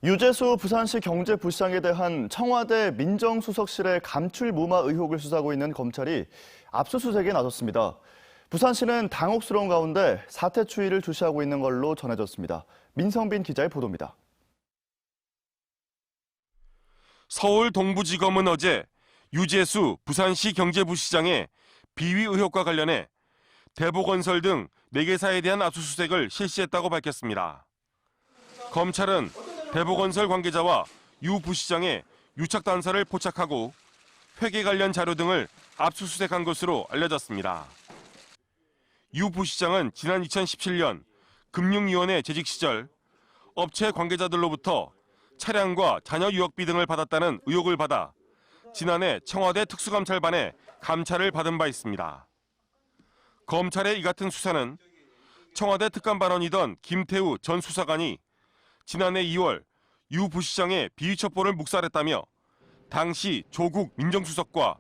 유재수 부산시 경제부시장에 대한 청와대 민정수석실의 감출 무마 의혹을 수사하고 있는 검찰이 압수수색에 나섰습니다. 부산시는 당혹스러운 가운데 사태 추이를 주시하고 있는 걸로 전해졌습니다. 민성빈 기자의 보도입니다. 서울 동부지검은 어제 유재수 부산시 경제부시장의 비위 의혹과 관련해 대보건설 등 4개사에 대한 압수수색을 실시했다고 밝혔습니다. 검찰은 대보건설 관계자와 유 부시장의 유착 단서를 포착하고 회계 관련 자료 등을 압수수색한 것으로 알려졌습니다. 유 부시장은 지난 2017년 금융위원회 재직 시절 업체 관계자들로부터 차량과 자녀 유학비 등을 받았다는 의혹을 받아 지난해 청와대 특수감찰반에 감찰을 받은 바 있습니다. 검찰의 이 같은 수사는 청와대 특감반원이던 김태우 전 수사관이 지난해 2월 유 부시장의 비위첩보를 묵살했다며 당시 조국 민정수석과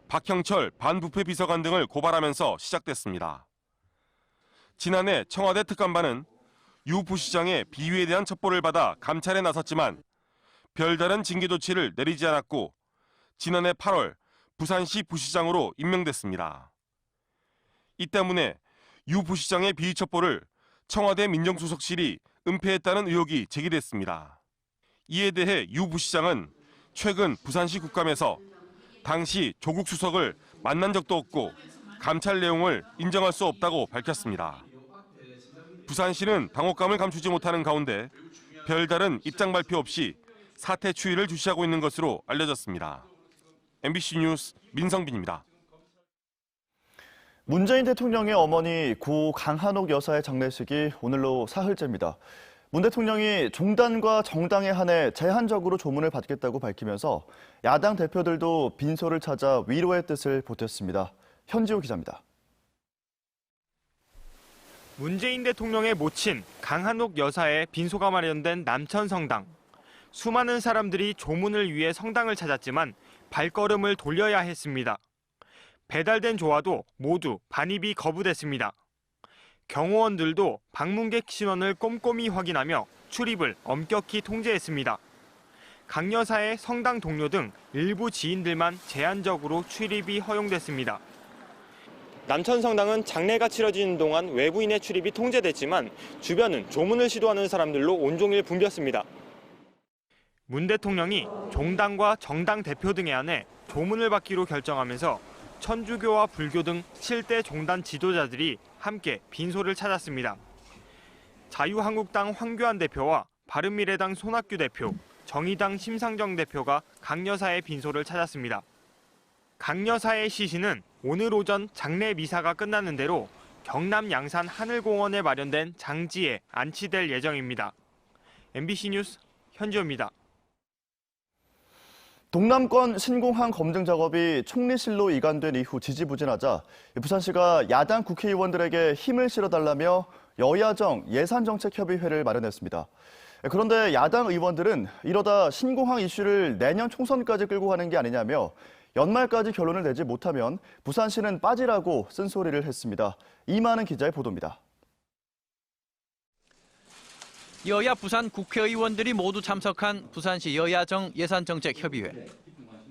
박형철 반부패 비서관 등을 고발하면서 시작됐습니다. 지난해 청와대 특감반은 유 부시장의 비위에 대한 첩보를 받아 감찰에 나섰지만 별다른 징계 조치를 내리지 않았고 지난해 8월 부산시 부시장으로 임명됐습니다. 이 때문에 유 부시장의 비위 첩보를 청와대 민정수석실이 은폐했다는 의혹이 제기됐습니다. 이에 대해 유 부시장은 최근 부산시 국감에서 당시 조국 수석을 만난 적도 없고 감찰 내용을 인정할 수 없다고 밝혔습니다. 부산시는 당혹감을 감추지 못하는 가운데 별다른 입장 발표 없이 사태 추이를 주시하고 있는 것으로 알려졌습니다. MBC 뉴스 민성빈입니다. 문재인 대통령의 어머니 고 강한옥 여사의 장례식이 오늘로 사흘째입니다. 문 대통령이 종단과 정당에 한해 제한적으로 조문을 받겠다고 밝히면서 야당 대표들도 빈소를 찾아 위로의 뜻을 보탰습니다. 현지호 기자입니다. 문재인 대통령의 모친 강한옥 여사의 빈소가 마련된 남천성당. 수많은 사람들이 조문을 위해 성당을 찾았지만 발걸음을 돌려야 했습니다. 배달된 조화도 모두 반입이 거부됐습니다. 경호원들도 방문객 신원을 꼼꼼히 확인하며 출입을 엄격히 통제했습니다. 강 여사의 성당 동료 등 일부 지인들만 제한적으로 출입이 허용됐습니다. 남천성당은 장례가 치러지는 동안 외부인의 출입이 통제됐지만 주변은 조문을 시도하는 사람들로 온종일 붐볐습니다. 문 대통령이 종당과 정당 대표 등에 한해 조문을 받기로 결정하면서 천주교와 불교 등 7대 종단 지도자들이 함께 빈소를 찾았습니다. 자유한국당 황교안 대표와 바른미래당 손학규 대표, 정의당 심상정 대표가 강 여사의 빈소를 찾았습니다. 강 여사의 시신은 오늘 오전 장례 미사가 끝나는 대로 경남 양산 하늘공원에 마련된 장지에 안치될 예정입니다. MBC 뉴스 현지호입니다. 동남권 신공항 검증 작업이 총리실로 이관된 이후 지지부진하자 부산시가 야당 국회의원들에게 힘을 실어달라며 여야정 예산정책협의회를 마련했습니다. 그런데 야당 의원들은 이러다 신공항 이슈를 내년 총선까지 끌고 가는 게 아니냐며 연말까지 결론을 내지 못하면 부산시는 빠지라고 쓴소리를 했습니다. 이만은 기자의 보도입니다. 여야 부산 국회의원들이 모두 참석한 부산시 여야정 예산정책협의회.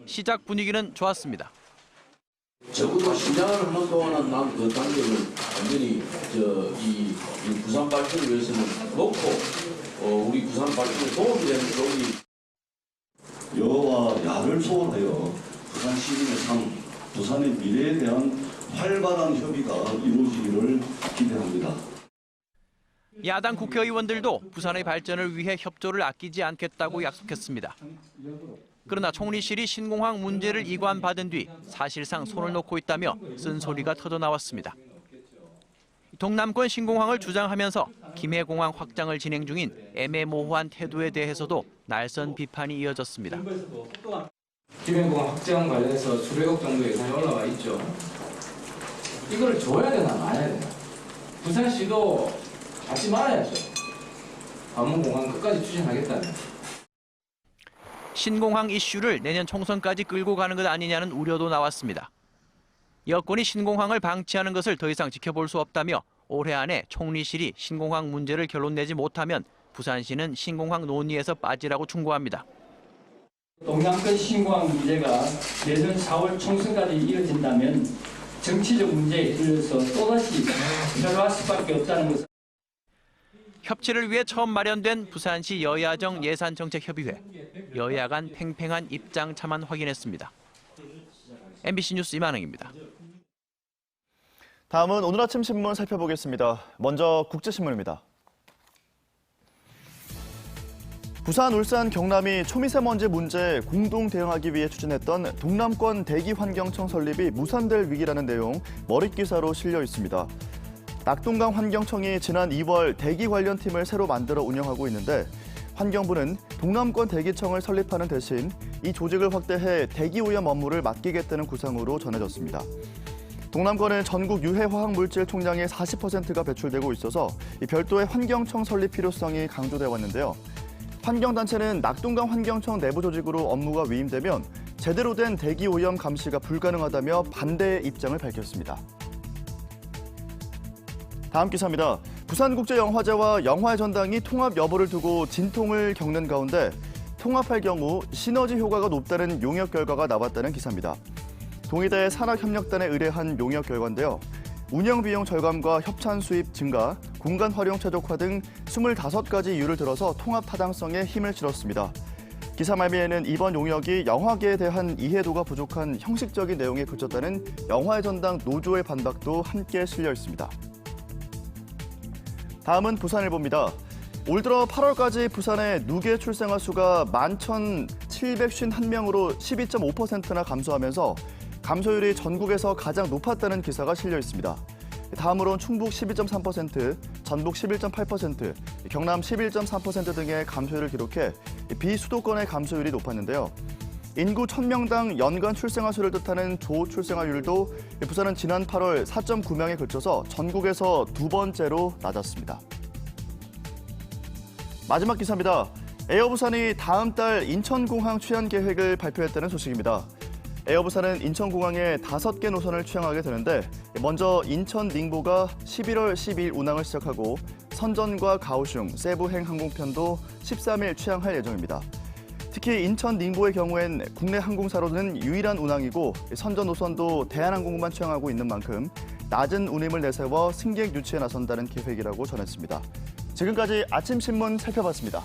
시작 분위기는 좋았습니다. 적어도 10년을 하는 동안은 난 그 단계를 완전히 이 부산 발전을 위해서는 놓고 우리 부산 발전에 도움이 되는 쪽이 여와 야를 소원하여 부산 시민의 삶, 부산의 미래에 대한 활발한 협의가 이루어지기를 기대합니다. 야당 국회의원들도 부산의 발전을 위해 협조를 아끼지 않겠다고 약속했습니다. 그러나 총리실이 신공항 문제를 이관받은 뒤 사실상 손을 놓고 있다며 쓴소리가 터져나왔습니다. 동남권 신공항을 주장하면서 김해공항 확장을 진행 중인 애매모호한 태도에 대해서도 날선 비판이 이어졌습니다. 김해공항 확장 관련해서 수백억 정도 예산이 올라와 있죠. 이걸 줘야 되나 말아야 되나. 부산시도 받지 말아야죠. 관문공항 끝까지 추진하겠다는. 신공항 이슈를 내년 총선까지 끌고 가는 것 아니냐는 우려도 나왔습니다. 여권이 신공항을 방치하는 것을 더 이상 지켜볼 수 없다며 올해 안에 총리실이 신공항 문제를 결론 내지 못하면 부산시는 신공항 논의에서 빠지라고 충고합니다. 동남권 신공항 문제가 내년 4월 총선까지 이어진다면 정치적 문제에 들려서 또다시 변화할 수밖에 없다는 것을. 협치를 위해 처음 마련된 부산시 여야정 예산정책협의회. 여야 간 팽팽한 입장 차만 확인했습니다. MBC 뉴스 이만흥입니다. 다음은 오늘 아침 신문 살펴보겠습니다. 먼저 국제신문입니다. 부산, 울산, 경남이 초미세먼지 문제에 공동 대응하기 위해 추진했던 동남권 대기환경청 설립이 무산될 위기라는 내용 머릿기사로 실려 있습니다. 낙동강 환경청이 지난 2월 대기 관련 팀을 새로 만들어 운영하고 있는데 환경부는 동남권 대기청을 설립하는 대신 이 조직을 확대해 대기오염 업무를 맡기겠다는 구상으로 전해졌습니다. 동남권은 전국 유해 화학물질 총량의 40%가 배출되고 있어서 별도의 환경청 설립 필요성이 강조돼 왔는데요. 환경단체는 낙동강 환경청 내부 조직으로 업무가 위임되면 제대로 된 대기오염 감시가 불가능하다며 반대의 입장을 밝혔습니다. 다음 기사입니다. 부산국제영화제와 영화의 전당이 통합 여부를 두고 진통을 겪는 가운데 통합할 경우 시너지 효과가 높다는 용역 결과가 나왔다는 기사입니다. 동의대 산학협력단에 의뢰한 용역 결과인데요. 운영 비용 절감과 협찬 수입 증가, 공간 활용 최적화 등 25가지 이유를 들어서 통합 타당성에 힘을 실었습니다. 기사 말미에는 이번 용역이 영화계에 대한 이해도가 부족한 형식적인 내용에 그쳤다는 영화의 전당 노조의 반박도 함께 실려 있습니다. 다음은 부산일보입니다. 올 들어 8월까지 부산의 누계 출생아 수가 11,751명으로 12.5%나 감소하면서 감소율이 전국에서 가장 높았다는 기사가 실려 있습니다. 다음으로는 충북 12.3%, 전북 11.8%, 경남 11.3% 등의 감소율을 기록해 비수도권의 감소율이 높았는데요. 인구 1,000명당 연간 출생아 수를 뜻하는 조출생아율도 부산은 지난 8월 4.9명에 그쳐서 전국에서 두 번째로 낮았습니다. 마지막 기사입니다. 에어부산이 다음 달 인천공항 취한 계획을 발표했다는 소식입니다. 에어부산은 인천공항에 5개 노선을 취항하게 되는데 먼저 인천 닝보가 11월 12일 운항을 시작하고 선전과 가오슝, 세부행 항공편도 13일 취항할 예정입니다. 특히 인천 닝보의 경우엔 국내 항공사로는 유일한 운항이고 선전 노선도 대한항공만 취항하고 있는 만큼 낮은 운임을 내세워 승객 유치에 나선다는 계획이라고 전했습니다. 지금까지 아침 신문 살펴봤습니다.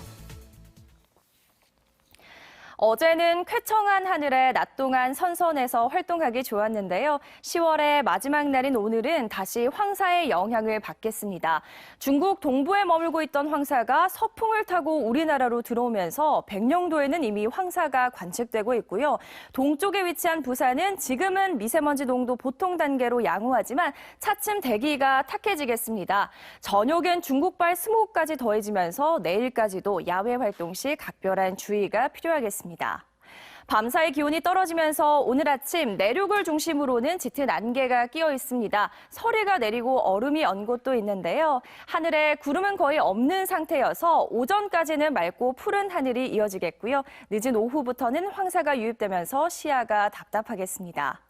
어제는 쾌청한 하늘에 낮 동안 선선해서 활동하기 좋았는데요. 10월의 마지막 날인 오늘은 다시 황사의 영향을 받겠습니다. 중국 동부에 머물고 있던 황사가 서풍을 타고 우리나라로 들어오면서 백령도에는 이미 황사가 관측되고 있고요. 동쪽에 위치한 부산은 지금은 미세먼지 농도 보통 단계로 양호하지만 차츰 대기가 탁해지겠습니다. 저녁엔 중국발 스모그까지 더해지면서 내일까지도 야외 활동 시 각별한 주의가 필요하겠습니다. 밤사이 기온이 떨어지면서 오늘 아침 내륙을 중심으로는 짙은 안개가 끼어 있습니다. 서리가 내리고 얼음이 언 곳도 있는데요. 하늘에 구름은 거의 없는 상태여서 오전까지는 맑고 푸른 하늘이 이어지겠고요. 늦은 오후부터는 황사가 유입되면서 시야가 답답하겠습니다.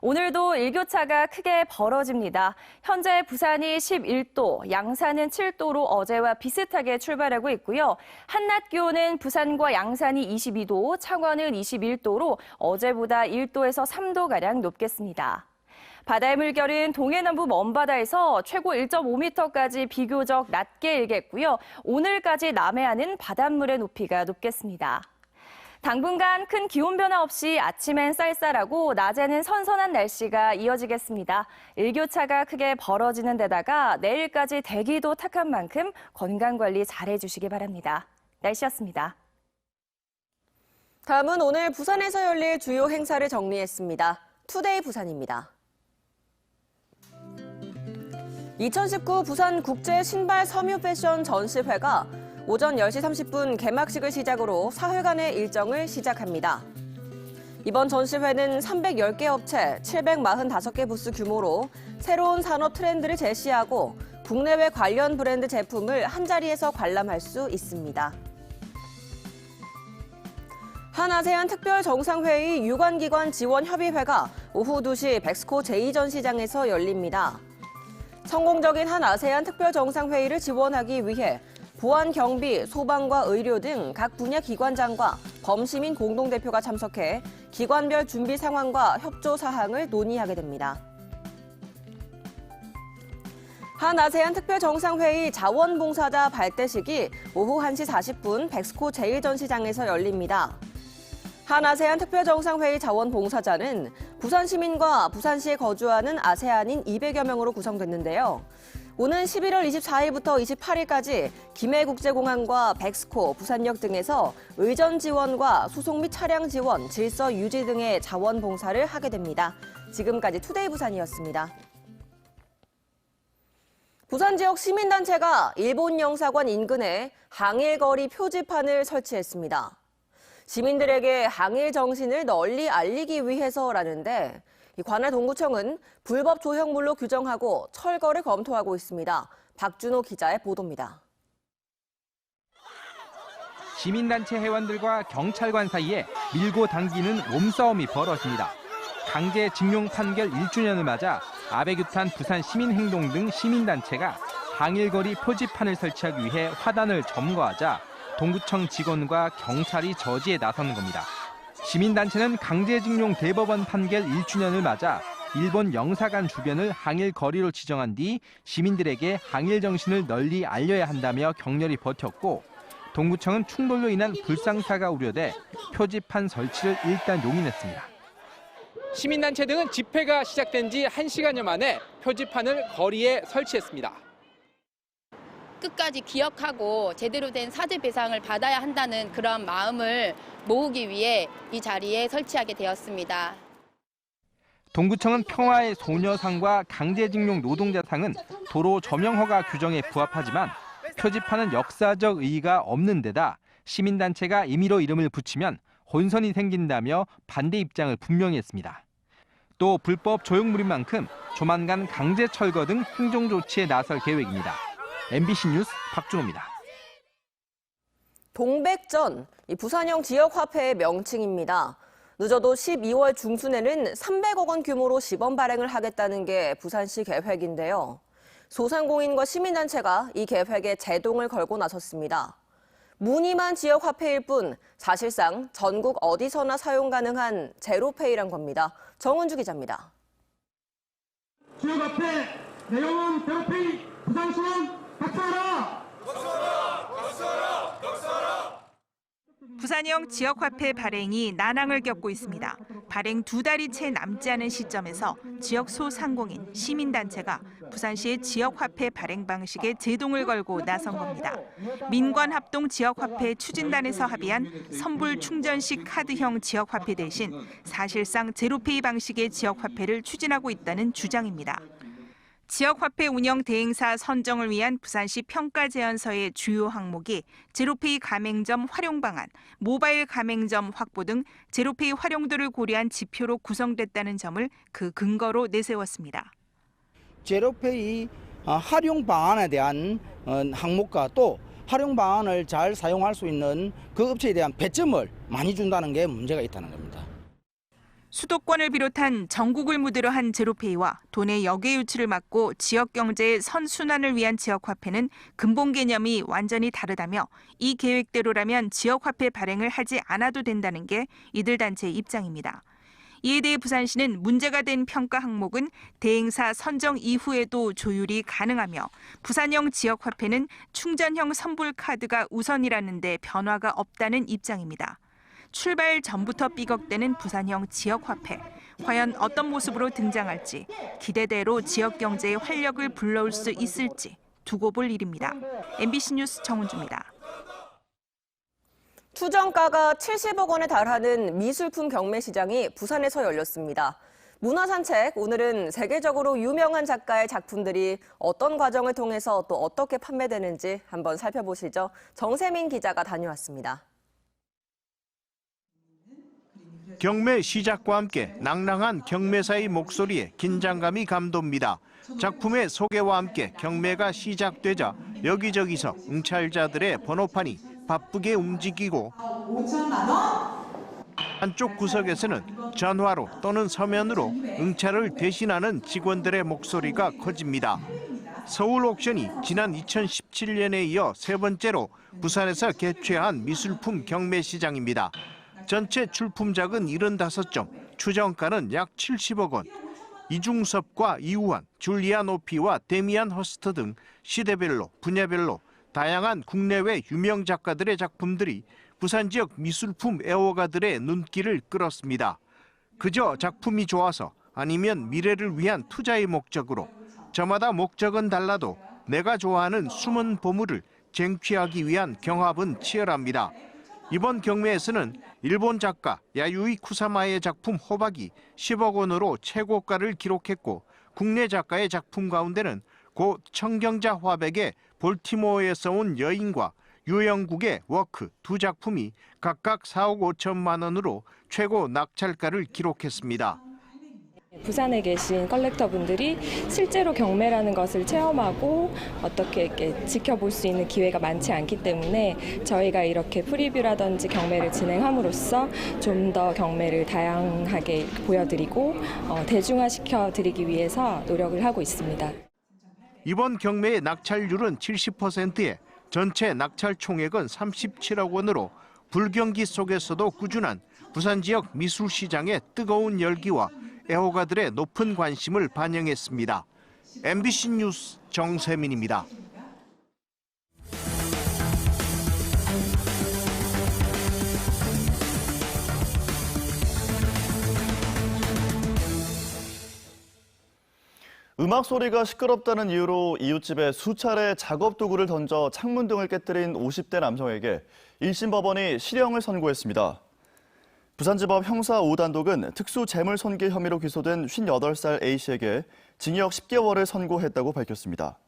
오늘도 일교차가 크게 벌어집니다. 현재 부산이 11도, 양산은 7도로 어제와 비슷하게 출발하고 있고요. 한낮 기온은 부산과 양산이 22도, 창원은 21도로 어제보다 1도에서 3도가량 높겠습니다. 바다의 물결은 동해남부 먼바다에서 최고 1.5m까지 비교적 낮게 일겠고요. 오늘까지 남해안은 바닷물의 높이가 높겠습니다. 당분간 큰 기온 변화 없이 아침엔 쌀쌀하고 낮에는 선선한 날씨가 이어지겠습니다. 일교차가 크게 벌어지는 데다가 내일까지 대기도 탁한 만큼 건강관리 잘해주시기 바랍니다. 날씨였습니다. 다음은 오늘 부산에서 열릴 주요 행사를 정리했습니다. 투데이 부산입니다. 2019 부산 국제 신발 섬유 패션 전시회가 오전 10시 30분 개막식을 시작으로 사흘간의 일정을 시작합니다. 이번 전시회는 310개 업체, 745개 부스 규모로 새로운 산업 트렌드를 제시하고 국내외 관련 브랜드 제품을 한자리에서 관람할 수 있습니다. 한아세안 특별정상회의 유관기관 지원협의회가 오후 2시 백스코 제2전시장에서 열립니다. 성공적인 한아세안 특별정상회의를 지원하기 위해 보안, 경비, 소방과 의료 등 각 분야 기관장과 범시민 공동대표가 참석해 기관별 준비 상황과 협조 사항을 논의하게 됩니다. 한 아세안 특별정상회의 자원봉사자 발대식이 오후 1시 40분 백스코 제1전시장에서 열립니다. 한 아세안 특별정상회의 자원봉사자는 부산 시민과 부산시에 거주하는 아세안인 200여 명으로 구성됐는데요. 오는 11월 24일부터 28일까지 김해국제공항과 백스코, 부산역 등에서 의전 지원과 수송 및 차량 지원, 질서 유지 등의 자원봉사를 하게 됩니다. 지금까지 투데이 부산이었습니다. 부산 지역 시민단체가 일본 영사관 인근에 항일거리 표지판을 설치했습니다. 시민들에게 항일 정신을 널리 알리기 위해서라는데 관할 동구청은 불법 조형물로 규정하고 철거를 검토하고 있습니다. 박준호 기자의 보도입니다. 시민단체 회원들과 경찰관 사이에 밀고 당기는 몸싸움이 벌어집니다. 강제징용 판결 1주년을 맞아 아베규탄 부산시민행동 등 시민단체가 항일거리 표지판을 설치하기 위해 화단을 점거하자 동구청 직원과 경찰이 저지에 나서는 겁니다. 시민단체는 강제징용 대법원 판결 1주년을 맞아 일본 영사관 주변을 항일거리로 지정한 뒤 시민들에게 항일 정신을 널리 알려야 한다며 격렬히 버텼고 동구청은 충돌로 인한 불상사가 우려돼 표지판 설치를 일단 용인했습니다. 시민단체 등은 집회가 시작된 지 1시간여 만에 표지판을 거리에 설치했습니다. 끝까지 기억하고 제대로 된 사죄 배상을 받아야 한다는 그런 마음을 모으기 위해 이 자리에 설치하게 되었습니다. 동구청은 평화의 소녀상과 강제징용 노동자상은 도로 점용허가 규정에 부합하지만 표지판은 역사적 의의가 없는 데다 시민단체가 임의로 이름을 붙이면 혼선이 생긴다며 반대 입장을 분명히 했습니다. 또 불법 조형물인 만큼 조만간 강제 철거 등 행정조치에 나설 계획입니다. MBC 뉴스 박준호입니다. 동백전, 부산형 지역화폐의 명칭입니다. 늦어도 12월 중순에는 300억 원 규모로 시범 발행을 하겠다는 게 부산시 계획인데요. 소상공인과 시민단체가 이 계획에 제동을 걸고 나섰습니다. 무늬만 지역화폐일 뿐 사실상 전국 어디서나 사용 가능한 제로페이란 겁니다. 정은주 기자입니다. 지역화폐 내용은 제로페이 부산시는 박수하라! 박수하라! 박수하라! 박수하라! 부산형 지역화폐 발행이 난항을 겪고 있습니다. 발행 2달이 채 남지 않은 시점에서 지역 소상공인, 시민단체가 부산시의 지역화폐 발행 방식에 제동을 걸고 나선 겁니다. 민관합동 지역화폐 추진단에서 합의한 선불 충전식 카드형 지역화폐 대신 사실상 제로페이 방식의 지역화폐를 추진하고 있다는 주장입니다. 지역화폐 운영 대행사 선정을 위한 부산시 평가제안서의 주요 항목이 제로페이 가맹점 활용 방안, 모바일 가맹점 확보 등 제로페이 활용도를 고려한 지표로 구성됐다는 점을 그 근거로 내세웠습니다. 제로페이 활용 방안에 대한 항목과 또 활용 방안을 잘 사용할 수 있는 그 업체에 대한 배점을 많이 준다는 게 문제가 있다는 겁니다. 수도권을 비롯한 전국을 무대로 한 제로페이와 돈의 역외 유출을 막고 지역 경제의 선순환을 위한 지역화폐는 근본 개념이 완전히 다르다며 이 계획대로라면 지역화폐 발행을 하지 않아도 된다는 게 이들 단체의 입장입니다. 이에 대해 부산시는 문제가 된 평가 항목은 대행사 선정 이후에도 조율이 가능하며 부산형 지역화폐는 충전형 선불카드가 우선이라는 데 변화가 없다는 입장입니다. 출발 전부터 삐걱대는 부산형 지역화폐. 과연 어떤 모습으로 등장할지, 기대대로 지역 경제의 활력을 불러올 수 있을지 두고 볼 일입니다. MBC 뉴스 정은주입니다. 추정가가 70억 원에 달하는 미술품 경매시장이 부산에서 열렸습니다. 문화산책, 오늘은 세계적으로 유명한 작가의 작품들이 어떤 과정을 통해서 또 어떻게 판매되는지 한번 살펴보시죠. 정세민 기자가 다녀왔습니다. 경매 시작과 함께 낭랑한 경매사의 목소리에 긴장감이 감돕니다. 작품의 소개와 함께 경매가 시작되자 여기저기서 응찰자들의 번호판이 바쁘게 움직이고 5천만 원? 한쪽 구석에서는 전화로 또는 서면으로 응찰을 대신하는 직원들의 목소리가 커집니다. 서울 옥션이 지난 2017년에 이어 세 번째로 부산에서 개최한 미술품 경매시장입니다. 전체 출품작은 75점, 추정가는 약 70억 원. 이중섭과 이우환, 줄리아 노피와 데미안 허스트 등 시대별로, 분야별로 다양한 국내외 유명 작가들의 작품들이 부산 지역 미술품 애호가들의 눈길을 끌었습니다. 그저 작품이 좋아서 아니면 미래를 위한 투자의 목적으로 저마다 목적은 달라도 내가 좋아하는 숨은 보물을 쟁취하기 위한 경합은 치열합니다. 이번 경매에서는 일본 작가 야유이 쿠사마의 작품 호박이 10억 원으로 최고가를 기록했고 국내 작가의 작품 가운데는 고 청경자 화백의 볼티모어에서 온 여인과 유영국의 워크 두 작품이 각각 4억 5천만 원으로 최고 낙찰가를 기록했습니다. 부산에 계신 컬렉터분들이 실제로 경매라는 것을 체험하고 어떻게 이렇게 지켜볼 수 있는 기회가 많지 않기 때문에 저희가 이렇게 프리뷰라든지 경매를 진행함으로써 좀 더 경매를 다양하게 보여드리고 대중화시켜 드리기 위해서 노력을 하고 있습니다. 이번 경매의 낙찰률은 70%에 전체 낙찰 총액은 37억 원으로 불경기 속에서도 꾸준한 부산 지역 미술 시장의 뜨거운 열기와 애호가들의 높은 관심을 반영했습니다. MBC 뉴스 정세민입니다. 음악 소리가 시끄럽다는 이유로 이웃집에 수차례 작업 도구를 던져 창문 등을 깨뜨린 50대 남성에게 1심 법원이 실형을 선고했습니다. 부산지법 형사 5단독은 특수재물손괴 혐의로 기소된 58살 A씨에게 징역 10개월을 선고했다고 밝혔습니다.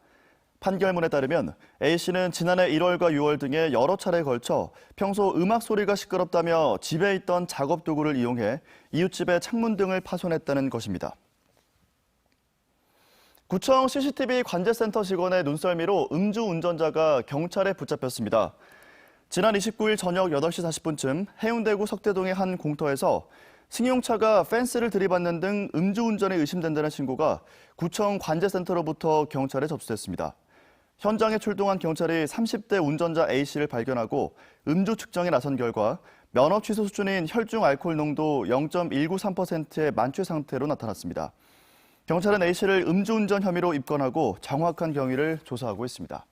판결문에 따르면 A씨는 지난해 1월과 6월 등에 여러 차례에 걸쳐 평소 음악 소리가 시끄럽다며 집에 있던 작업 도구를 이용해 이웃집의 창문 등을 파손했다는 것입니다. 구청 CCTV 관제센터 직원의 눈썰미로 음주운전자가 경찰에 붙잡혔습니다. 지난 29일 저녁 8시 40분쯤 해운대구 석대동의 한 공터에서 승용차가 펜스를 들이받는 등 음주운전이 의심된다는 신고가 구청 관제센터로부터 경찰에 접수됐습니다. 현장에 출동한 경찰이 30대 운전자 A씨를 발견하고 음주 측정에 나선 결과 면허 취소 수준인 혈중 알코올 농도 0.193%의 만취 상태로 나타났습니다. 경찰은 A씨를 음주운전 혐의로 입건하고 정확한 경위를 조사하고 있습니다.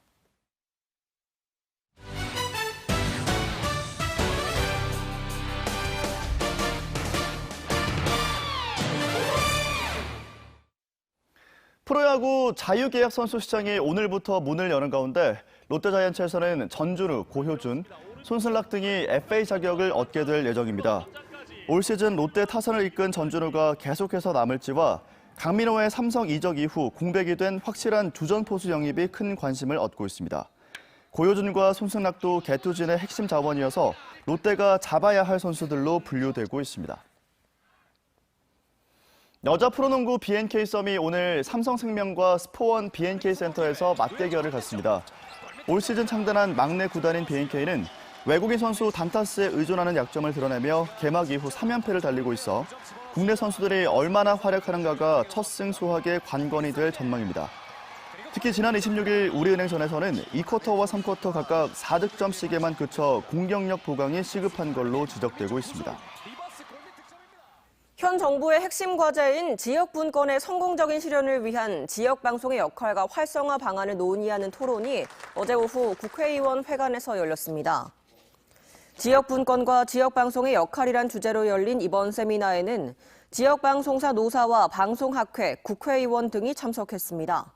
프로야구 자유계약 선수 시장이 오늘부터 문을 여는 가운데 롯데자이언츠에서는 전준우, 고효준, 손승락 등이 FA 자격을 얻게 될 예정입니다. 올 시즌 롯데 타선을 이끈 전준우가 계속해서 남을지와 강민호의 삼성 이적 이후 공백이 된 확실한 주전 포수 영입이 큰 관심을 얻고 있습니다. 고효준과 손승락도 개투진의 핵심 자원이어서 롯데가 잡아야 할 선수들로 분류되고 있습니다. 여자 프로농구 BNK 썸이 오늘 삼성생명과 스포원 BNK 센터에서 맞대결을 갖습니다. 올 시즌 창단한 막내 구단인 BNK는 외국인 선수 단타스에 의존하는 약점을 드러내며 개막 이후 3연패를 달리고 있어 국내 선수들이 얼마나 활약하는가가 첫 승 수확의 관건이 될 전망입니다. 특히 지난 26일 우리은행전에서는 2쿼터와 3쿼터 각각 4득점씩에만 그쳐 공격력 보강이 시급한 걸로 지적되고 있습니다. 현 정부의 핵심 과제인 지역 분권의 성공적인 실현을 위한 지역 방송의 역할과 활성화 방안을 논의하는 토론이 어제 오후 국회의원 회관에서 열렸습니다. 지역 분권과 지역 방송의 역할이란 주제로 열린 이번 세미나에는 지역 방송사 노사와 방송학회, 국회의원 등이 참석했습니다.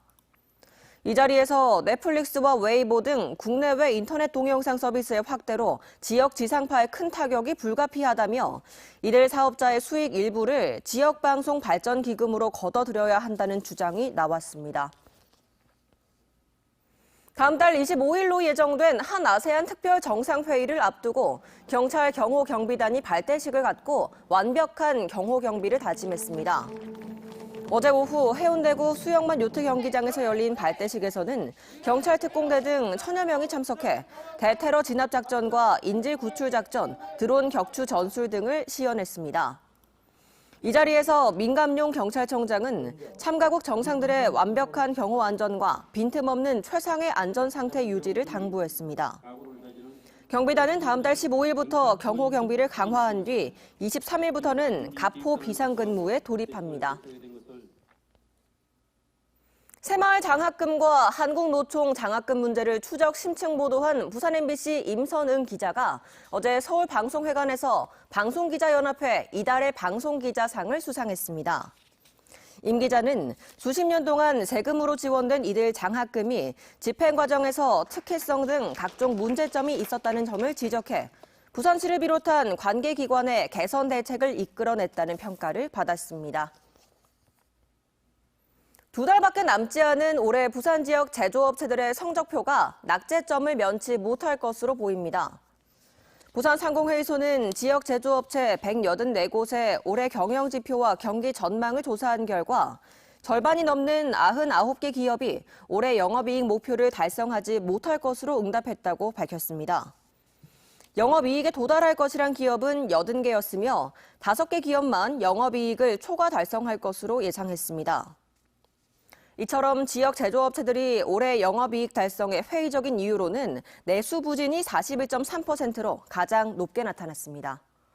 이 자리에서 넷플릭스와 웨이보 등 국내외 인터넷 동영상 서비스의 확대로 지역 지상파에 큰 타격이 불가피하다며 이들 사업자의 수익 일부를 지역방송 발전기금으로 걷어들여야 한다는 주장이 나왔습니다. 다음 달 25일로 예정된 한 아세안 특별 정상회의를 앞두고 경찰 경호경비단이 발대식을 갖고 완벽한 경호경비를 다짐했습니다. 어제 오후 해운대구 수영만 요트 경기장에서 열린 발대식에서는 경찰 특공대 등 1000여 명이 참석해 대테러 진압작전과 인질 구출 작전, 드론 격추 전술 등을 시연했습니다. 이 자리에서 민감용 경찰청장은 참가국 정상들의 완벽한 경호 안전과 빈틈없는 최상의 안전 상태 유지를 당부했습니다. 경비단은 다음 달 15일부터 경호 경비를 강화한 뒤 23일부터는 가포 비상근무에 돌입합니다. 새마을 장학금과 한국노총 장학금 문제를 추적 심층 보도한 부산 MBC 임선응 기자가 어제 서울방송회관에서 방송기자연합회 이달의 방송기자상을 수상했습니다. 임 기자는 수십 년 동안 세금으로 지원된 이들 장학금이 집행 과정에서 특혜성 등 각종 문제점이 있었다는 점을 지적해 부산시를 비롯한 관계기관의 개선 대책을 이끌어냈다는 평가를 받았습니다. 2달밖에 남지 않은 올해 부산 지역 제조업체들의 성적표가 낙제점을 면치 못할 것으로 보입니다. 부산상공회의소는 지역 제조업체 184곳의 올해 경영지표와 경기 전망을 조사한 결과 절반이 넘는 99개 기업이 올해 영업이익 목표를 달성하지 못할 것으로 응답했다고 밝혔습니다. 영업이익에 도달할 것이란 기업은 80개였으며 5개 기업만 영업이익을 초과 달성할 것으로 예상했습니다. 이처럼 지역 제조업체들이 올해 영업이익 달성의 회의적인 이유로는 내수 부진이 41.3%로 가장 높게 나타났습니다.